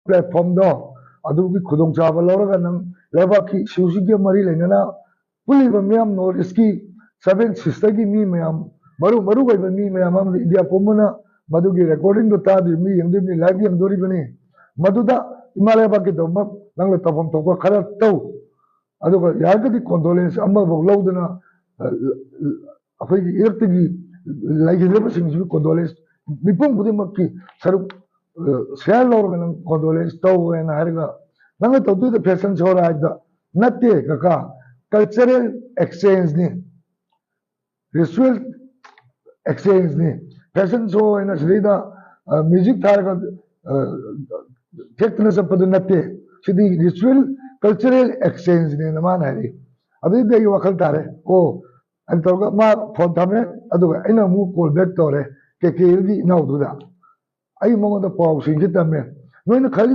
platform दो अदुगी खुदोंग चाबा लौरगा नंग लेबा की सिउसी के मरी लेना पुलिब मैम नॉर्थ ईस्ट की 7 सिस्टर की मी मैम मरु मरु गई मी मैम हम इंडिया पुमना मधुगी रिकॉर्डिंग दो तादि मी यंग लाइव यंग दोरी बने मधुदा इमालय बाकी दो नंग तफम तो खरा तौ अदुगा यागदी कंडोलेंस अम्मा बो लौदना अखोई इरतगी लाइगिदब सिंगसु कंडोलेंस मिपुम बुदिमक्की सरुक शेयर लौरगा नंग कंडोलेंस तौ एना हरगा नंग तौदु द फैशन शो राइदा नत्ते कका कल्चरल एक्सचेंज ने रिचुअल एक्सचेंज ने फैशन शो एना सिदा म्यूजिक थारगा टेक्टना सपदु नत्ते सिदी रिचुअल कल्चरल एक्सचेंज ने नमान है अभी दे वखल तारे ओ अन तौगा मा फोन थमे अदुगा अइना मु कॉल बैक तौरे KKL की नाउदुदा आई मंगोदा पाउ सिंगि तमे नोइना खली